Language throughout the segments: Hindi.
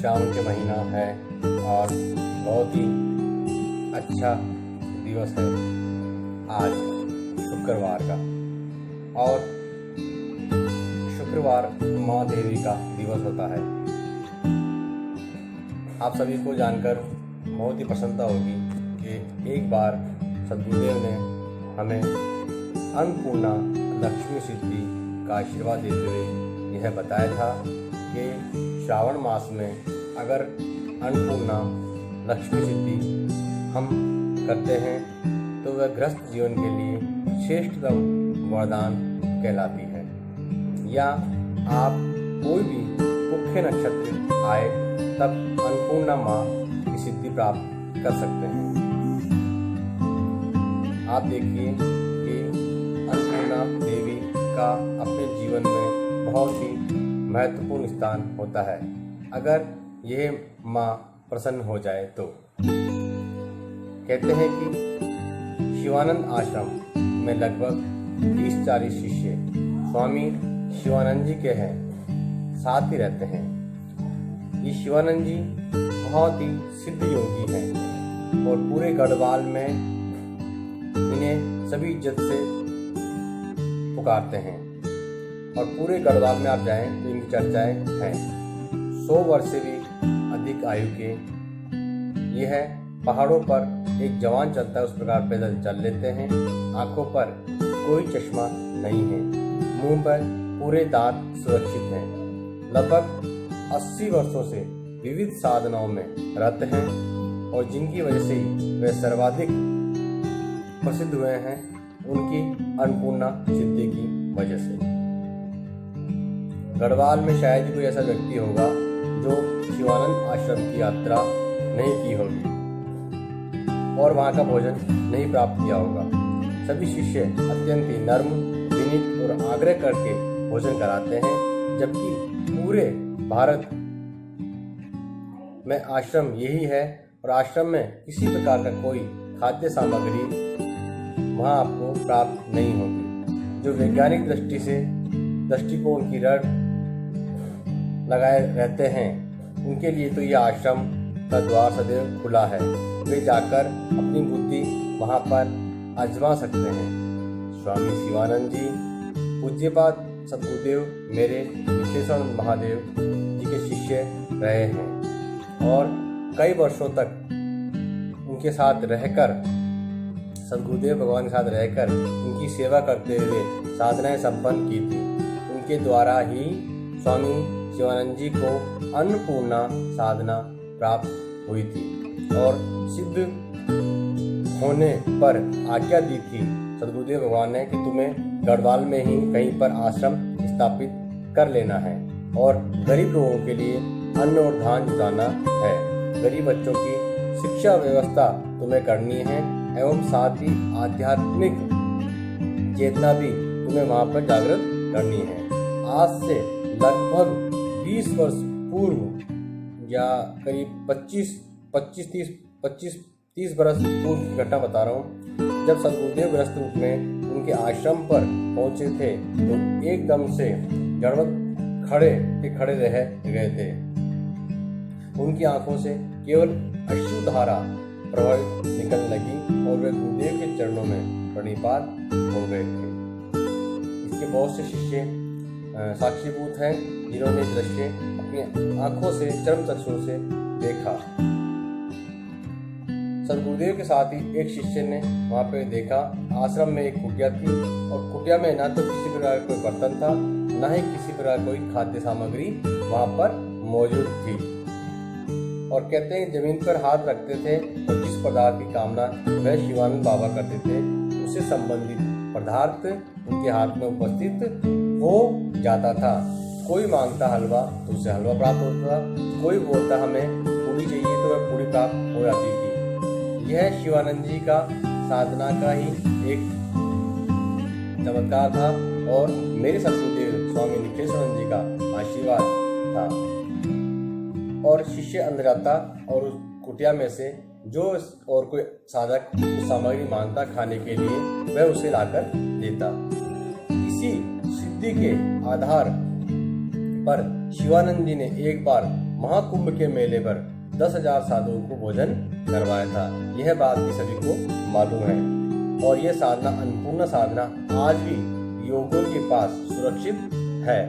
सावन के महीना है और बहुत ही अच्छा दिवस है आज शुक्रवार का। और शुक्रवार माँ देवी का दिवस होता है। आप सभी को जानकर बहुत ही प्रसन्नता होगी कि एक बार सद्गुरुदेव ने हमें अन्नपूर्णा लक्ष्मी सिद्धि का आशीर्वाद देते हुए यह बताया था कि श्रावण मास में अगर अन्नपूर्णा लक्ष्मी सिद्धि हम करते हैं तो वह गृहस्थ जीवन के लिए श्रेष्ठतम वरदान कहलाती है। या आप कोई भी मुख्य नक्षत्र आए तब अन्नपूर्णा माँ की सिद्धि प्राप्त कर सकते हैं। आप देखिए कि अन्नपूर्णा देवी का अपने जीवन में बहुत ही महत्वपूर्ण स्थान होता है अगर यह माँ प्रसन्न हो जाए तो। कहते हैं कि शिवानंद आश्रम में लगभग 30-40 शिष्य स्वामी शिवानंद जी के हैं, साथ ही रहते हैं। ये शिवानंद जी बहुत ही सिद्ध योगी हैं और पूरे गढ़वाल में इन्हें सभी इज्जत से पुकारते हैं और पूरे गढ़वाल में आप जाएं तो इनकी चर्चाएं हैं। 100 वर्ष से भी अधिक आयु के ये है। पहाड़ों पर एक जवान चलता है उस प्रकार पैदल चल लेते हैं। आंखों पर कोई चश्मा नहीं है, मुंह पर पूरे दांत सुरक्षित हैं। लगभग 80 वर्षों से विविध साधनाओं में रत हैं और जिनकी वजह से ही वे सर्वाधिक प्रसिद्ध हुए हैं उनकी अन्नपूर्णा सिद्धि की वजह से। गढ़वाल में शायद ही कोई ऐसा व्यक्ति होगा जो शिवानंद आश्रम की यात्रा नहीं की होगी और वहाँ का भोजन नहीं प्राप्त किया होगा। सभी शिष्य अत्यंत ही नर्म, विनीत और आग्रह करके भोजन कराते हैं, जबकि पूरे भारत में आश्रम यही है और आश्रम में किसी प्रकार का कोई खाद्य सामग्री वहाँ आपको प्राप्त नहीं होगी। जो वैज्ञानिक दृष्टिकोण की रट लगाए रहते हैं उनके लिए तो यह आश्रम का द्वार सदैव खुला है। वे जाकर अपनी बुद्धि वहाँ पर आजमा सकते हैं। स्वामी शिवानंद जी पूज्यपाद सद्गुरुदेव मेरे निखेशानंद महादेव जी के शिष्य रहे हैं और कई वर्षों तक उनके साथ रहकर सद्गुरुदेव भगवान के साथ रहकर उनकी सेवा करते हुए साधनाएं संपन्न की थी। उनके द्वारा ही स्वामी शिवानंद जी को अन्नपूर्णा साधना प्राप्त हुई थी और सिद्ध होने पर आज्ञा दी थी सद्गुरुदेव भगवान ने कि तुम्हें गढ़वाल में ही कहीं पर आश्रम स्थापित कर लेना है और गरीब लोगों के लिए अन्न और धान जुटाना है। गरीब बच्चों की शिक्षा व्यवस्था तुम्हें करनी है एवं साथ ही आध्यात्मिक चेतना भी तुम्हें वहाँ पर जागृत करनी है। आज से लगभग 20 वर्ष पूर्व या करीब 25-30 बरस पूर्व की घटना बता रहा हूँ। जब सद्गुरुदेव गृहस्थ रूप में उनके आश्रम पर पहुंचे थे तो एकदम से गणवत खड़े रह गए थे। उनकी आंखों से केवल अश्रुधारा प्रवाहित निकलने लगी और वे गुरुदेव के चरणों में प्रणिपात हो गए थे। इसके बहुत से शिष्य साक्षीभूत हैं जिन्होंने दृश्य अपनी आंखों से चरम चक्षुओं से देखा। सद्गुरुदेव के साथ ही एक शिष्य ने वहाँ पे देखा आश्रम में एक कुटिया थी और कुटिया में न तो किसी प्रकार का कोई बर्तन था न ही किसी प्रकार कोई खाद्य सामग्री वहाँ पर मौजूद थी। और कहते हैं जमीन पर हाथ रखते थे और जिस पदार्थ की कामना वह शिवानंद बाबा करते थे उससे संबंधित पदार्थ उनके हाथ में उपस्थित हो जाता था। कोई मांगता हलवा तो उसे हलवा प्राप्त होता था, कोई बोलता हमें पूरी चाहिए तो वह पूरी प्राप्त हो जाती थी। यह शिवानंद जी का साधना का ही एक चमत्कार था और मेरे सद्गुरुदेव स्वामी निखेशानंद जी का आशीर्वाद था। और शिष्य अंदर जाता और उस कुटिया में से जो और कोई साधक उस सामग्री मांगता खाने के लिए वह उसे लाकर देता। इसी सिद्धि के आधार पर शिवानंद जी ने एक बार महाकुंभ के मेले पर 10,000 साधुओं को भोजन करवाया था। यह बात भी सभी को मालूम है और यह साधना अन्नपूर्णा साधना आज भी योगियों के पास सुरक्षित है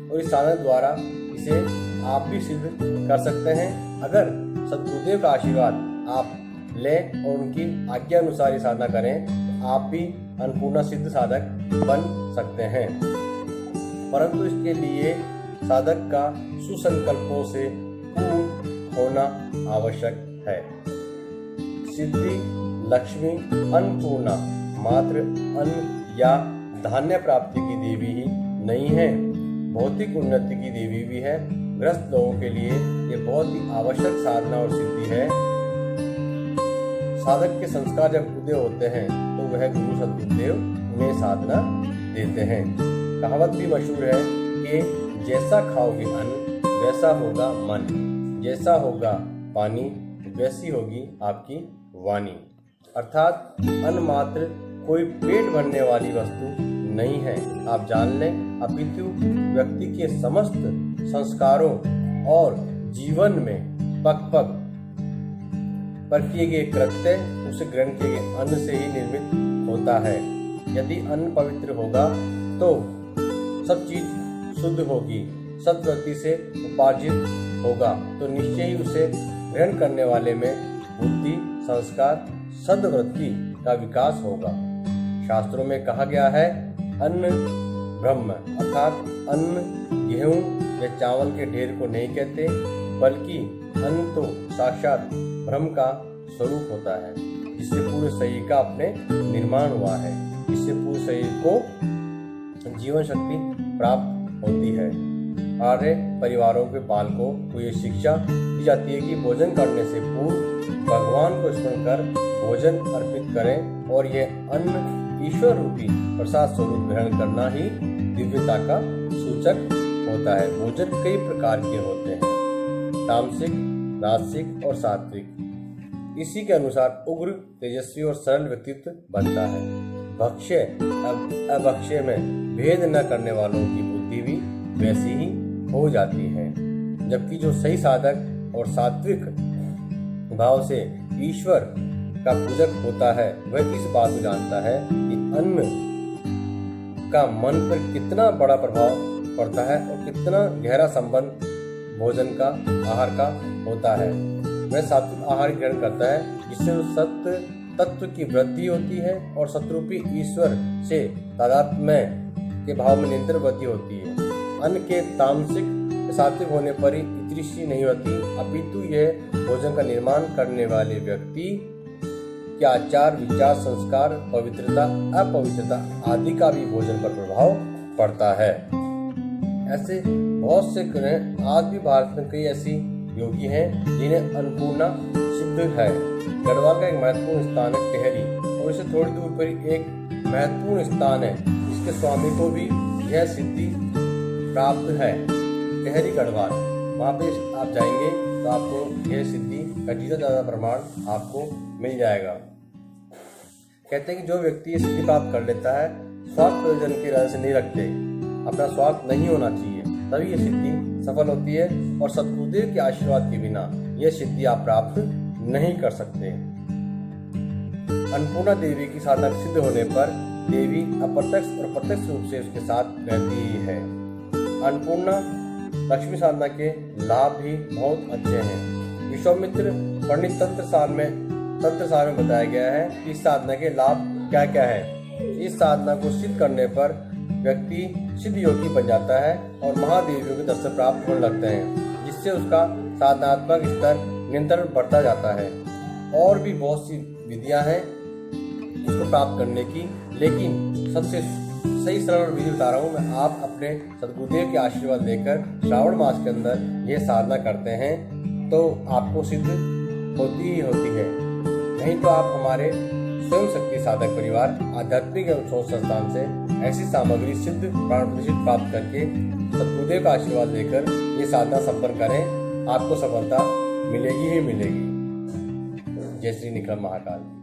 और इस साधना द्वारा इसे आप भी सिद्ध कर सकते हैं। अगर सद्गुरुदेव का आशीर्वाद आप लें और उनकी आज्ञा अनुसार ये साधना करें तो आप भी अन्नपूर्णा सिद्ध साधक बन सकते हैं। परंतु इसके लिए साधक का सुसंकल्पों से पूर्ण होना आवश्यक है। सिद्धि लक्ष्मी अन्नपूर्णा मात्र अन्न या धान्य प्राप्ति की देवी ही नहीं है, भौतिक उन्नति की देवी भी है। ग्रस्त लोगों के लिए ये बहुत ही आवश्यक साधना और सिद्धि है। साधक के संस्कार जब उदय होते हैं तो वह गुरु सद्गुरुदेव उन्हें साधना देते हैं। कहावत भी मशहूर है कि जैसा खाओगे अन्न वैसा होगा मन, जैसा होगा पानी वैसी होगी आपकी वाणी। अर्थात अन्न मात्र कोई पेट भरने वाली वस्तु नहीं है, आप जान लें, अपितु व्यक्ति के समस्त संस्कारों और जीवन में पग पग पर किए गए कृत्य उसे ग्रहण किए गए अन्न से ही निर्मित होता है। यदि अन्न पवित्र होगा तो सब चीज शुद्ध होगी, सत्वृत्ति से उपार्जित होगा तो निश्चय ही उसे ग्रहण करने वाले में बुद्धि, संस्कार, सद्वृत्ति का विकास होगा। शास्त्रों में कहा गया है अन्न ब्रह्म, अर्थात अन्न गेहूं या चावल के ढेर को नहीं कहते, बल्कि अन्न तो साक्षात ब्रह्म का स्वरूप होता है, जिससे पूरे शरीर का अपने निर्माण हुआ है, इससे पूरे शरीर को जीवन शक्ति प्राप्त होती है। आर्य परिवारों के बालकों को ये शिक्षा दी जाती है कि भोजन करने से पूर्व भगवान को स्मरण कर भोजन अर्पित करें और यह अन्न ईश्वर रूपी प्रसाद स्वरूप ग्रहण करना ही दिव्यता का सूचक होता है। भोजन कई प्रकार के होते हैं, तामसिक, राजसिक और सात्विक। इसी के अनुसार उग्र, तेजस्वी और सरल व्यक्तित्व बनता है। भक्ष्य अभक्ष्य में भेद न करने वालों की बुद्धि भी वैसी ही हो जाती है। जबकि जो सही साधक और सात्विक भाव से ईश्वर का पूजक होता है वह इस बात को जानता है कि अन्न का मन पर कितना बड़ा प्रभाव पड़ता है और कितना गहरा संबंध भोजन का, आहार का होता है। वह सात्विक आहार ग्रहण करता है जिससे उस सत्य तत्व की वृद्धि होती है और सतरूपी ईश्वर से तादात्म्य के भाव में निरंतर वृद्धि होती है। अन्न के तामसिक सात्विक होने पर ही इतनी नहीं होती, अपितु यह भोजन का निर्माण करने वाले व्यक्ति के आचार, विचार, संस्कार, पवित्रता, अपवित्रता आदि का भी भोजन पर प्रभाव पड़ता है। ऐसे बहुत से आज भी भारत में कई ऐसी योगी हैं जिन्हें अन्नपूर्णा सिद्ध है। गढ़वाल का एक महत्वपूर्ण स्थान है टेहरी और इससे थोड़ी दूर पर एक महत्वपूर्ण स्थान है जिसके स्वामी को भी यह सिद्धि प्राप्त है, टेहरी गढ़वाल। वहाँ पे आप जाएंगे तो आपको यह सिद्धि का ज्यादा प्रमाण आपको मिल जाएगा। कहते हैं कि जो व्यक्ति ये सिद्धि प्राप्त कर लेता है स्वार्थ प्रयोजन के रहस्य नहीं रखते, अपना स्वार्थ नहीं होना चाहिए, तभी ये सिद्धि सफल होती है और सद्गुरुदेव के आशीर्वाद के बिना यह सिद्धि आप प्राप्त नहीं कर सकते। अन्नपूर्णा देवी की साधना सिद्ध होने पर देवी अप्रत्यक्ष और प्रत्यक्ष रूप से उसके साथ रहती है। अन्नपूर्णा लक्ष्मी साधना के लाभ भी बहुत अच्छे हैं। विश्वामित्र पंडित तंत्र सार में बताया गया है कि इस साधना के लाभ क्या क्या है। इस साधना को सिद्ध करने पर व्यक्ति सिद्ध योगी बन जाता है और महादेवियों के दर्शन प्राप्त होने लगते हैं, जिससे उसका साधनात्मक स्तर निरंतर बढ़ता जाता है। और भी बहुत सी विधियां हैं इसको प्राप्त करने की, लेकिन सबसे सही सरल विधि बता रहा हूँ मैं। आप अपने सद्गुरुदेव के आशीर्वाद लेकर श्रावण मास के अंदर ये साधना करते हैं तो आपको सिद्ध होती ही होती है। नहीं तो आप हमारे स्वयं शक्ति साधक परिवार आध्यात्मिक एवं शोध संस्थान से ऐसी सामग्री सिद्ध प्राण प्रतिष्ठित प्राप्त करके सद्गुरुदेव का आशीर्वाद लेकर ये साधना संपन्न करें, आपको सफलता मिलेगी ही मिलेगी। जय श्री निखिल महाकाल।